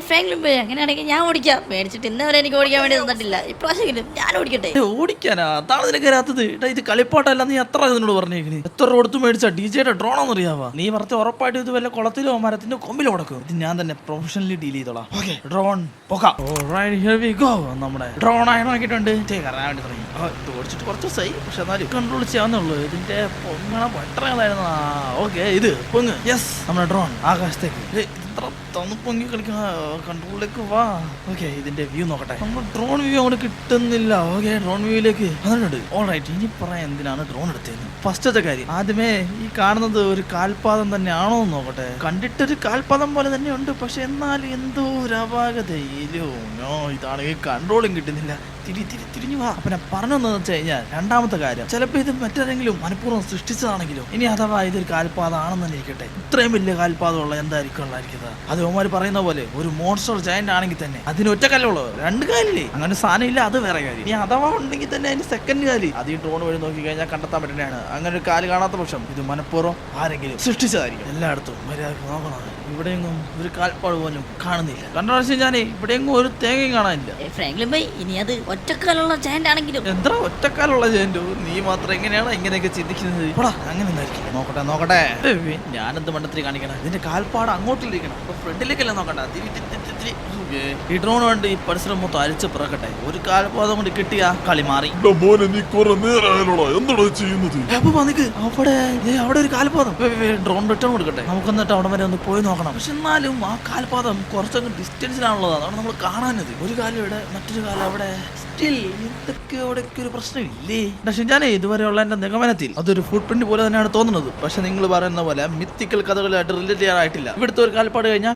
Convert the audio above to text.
Franklin boy അങ്ങനെയാണെങ്കിൽ ഞാൻ ഓടിക്കാം. മേടിച്ചിട്ട് ഇന്നവരെ എനിക്ക് ഓടിക്കാൻ വേണ്ടി തന്നിട്ടില്ല. ഇപ്രാവശ്യം ഞാൻ ഓടിക്കട്ടെ. ഓടിക്കാനാ അതാണ് നിനക്ക് രാത്തത്. ഇത് കളിപ്പാട്ടല്ല, നീ എത്ര ഇതിനോട് പറഞ്ഞേക്കിന്. എത്ര കൊടുത്ത് മേടിച്ച ഡിജെയുടെ ഡ്രോണാന്ന് അറിയാവാ. നീ പറഞ്ഞ ഉറപ്പായിട്ട് ഇത് വല്ല കുളത്തിലോ മരത്തിന്റെ കൊമ്പിലോ കൊടുക്കും. ഇത് ഞാൻ തന്നെ പ്രൊഫഷണലി ഡീൽ ചെയ്തോളാം. ഓക്കെ ഡ്രോൺ പോകാം. നമ്മുടെ ഡ്രോൺ ആയിട്ടുണ്ട്. ഇത് ഓടിച്ചിട്ട് കുറച്ച് ദിവസമായി, പക്ഷെ എന്നാലും കൺട്രോൾ ചെയ്യാവുന്നുള്ളൂ. ഇതിന്റെ പൊങ്ങണ പട്ടണങ്ങളായിരുന്നു. ഓക്കെ ഇത് പൊങ്ങ്. യെസ് നമ്മുടെ ഡ്രോൺ ആകാശത്തേക്ക്. ഇത്ര തണുപ്പൊങ്ങി കളിക്കുന്ന കൺട്രോളിലേക്ക് വാ. ഓക്കെ ഇതിന്റെ വ്യൂ നോക്കട്ടെ. നമ്മൾ ഡ്രോൺ വ്യൂ അങ്ങോട്ട് കിട്ടുന്നില്ല. ഓക്കെ ഡ്രോൺ വ്യൂയിലേക്ക് വന്നിട്ടുണ്ട്. ഓൾറൈറ്റ് ഇനി പറയാം എന്തിനാണ് ഡ്രോൺ എടുത്തത്. ഫസ്റ്റത്തെ കാര്യം, ആദ്യമേ ഈ കാണുന്നത് ഒരു കാൽപാദം തന്നെയാണോ എന്ന് നോക്കട്ടെ. കണ്ടിട്ടൊരു കാൽപാദം പോലെ തന്നെ ഉണ്ട്, പക്ഷെ എന്നാലും എന്തോ ഒരു അപാകതയിലോ ഇതാണെങ്കിൽ കൺട്രോളും കിട്ടുന്നില്ല. തിരിഞ്ഞു വാ. അപ്പൊ ഞാൻ പറഞ്ഞതെന്ന് വെച്ച് കഴിഞ്ഞാൽ രണ്ടാമത്തെ കാര്യം, ചിലപ്പോ ഇത് മറ്റാരെങ്കിലും മനഃപൂർവ്വം സൃഷ്ടിച്ചതാണെങ്കിലും ഇനി അഥവാ ഇതൊരു കാൽപാദം ആണെന്ന് തന്നെ ഇരിക്കട്ടെ. ഇത്രയും വലിയ കാൽപാദമുള്ള എന്തായിരിക്കും ഉള്ളായിരിക്കുന്നത്. അത് ഓമാര് പറയുന്ന പോലെ ഒരു മോൺസ്റ്റർ ജയന്റ് ആണെങ്കിൽ തന്നെ അതിന് ഒറ്റ കല്ലുള്ളൂ, രണ്ട് കാലില്ലേ. അങ്ങനെ സാധനം ഇല്ല, അത് വേറെ കാര്യം. ഇനി അഥവാ ഉണ്ടെങ്കിൽ തന്നെ അതിന് സെക്കൻഡ് കാല് അത് ഈ ഡ്രോൺ വഴി നോക്കി കഴിഞ്ഞാൽ കണ്ടെത്താൻ പറ്റുന്നതാണ്. അങ്ങനെ ഒരു കാല് കാണാത്ത പക്ഷം ഇത് മനഃപൂർവ്വം ആരെങ്കിലും സൃഷ്ടിച്ചതായിരിക്കും. എല്ലായിടത്തും മര്യാദ നോക്കണം. ഇവിടെയെങ്ങും ഒരു കാൽപ്പാട് പോലും കാണുന്നില്ല. കണ്ട പ്രാവശ്യം ഞാൻ ഇവിടെയെങ്ങും ഒരു തേങ്ങയും കാണാനില്ല. ഫ്രാങ്ക്ലിൻ ബോയ് ഇനി അത് ഒറ്റക്കാലുള്ള ജയന്റ് ആണെങ്കിലും എന്താ ഒറ്റക്കാലുള്ള ജയന്റോ? നീ മാത്രം എങ്ങനെയാണ് ഇങ്ങനെയൊക്കെ ചിന്തിക്കുന്നത്? അങ്ങനെ നോക്കട്ടെ. ഞാനെന്ത് മണ്ടത്തിൽ കാണിക്കണം? ഇതിന്റെ കാൽപ്പാട് അങ്ങോട്ടിരിക്കണം, ഫ്രണ്ടിലേക്കല്ല നോക്കണ്ട. ഈ ഡ്രോൺ കൊണ്ട് ഈ പരിസരം മൊത്തം അരിച്ച് പിറക്കട്ടെ. ഒരു കാൽപാദം കൊണ്ട് കിട്ടിയ കളി മാറി. അവിടെ ഒരു കാൽപാദം. ഡ്രോൺ റിട്ടേൺ കൊടുക്കട്ടെ. നമുക്ക് എന്നിട്ട് അവിടെ വരെ ഒന്ന് പോയി നോക്കണം. പക്ഷെ എന്നാലും ആ കാൽപാദം കുറച്ചൊക്കെ ഡിസ്റ്റൻസിലാണുള്ളത്. അതാണ് നമ്മൾ കാണാനത്. ഒരു കാലം ഇവിടെ, മറ്റൊരു കാലം അവിടെ. ഇതൊക്കെ അവിടെയൊക്കെ ഒരു പ്രശ്നമില്ലേ? പക്ഷെ ഞാൻ ഇതുവരെയുള്ള എന്റെ നിഗമനത്തിൽ അതൊരു ഫുട് പ്രിന്റ് പോലെ തന്നെയാണ് തോന്നുന്നത്. പക്ഷെ നിങ്ങൾ പറയുന്ന പോലെ മിത്തിക്കൽ കഥകളായിട്ട് റിലേറ്റ് ചെയ്യാനായിട്ടില്ല. ഇവിടുത്തെ ഒരു കാൽപ്പാട് കഴിഞ്ഞാൽ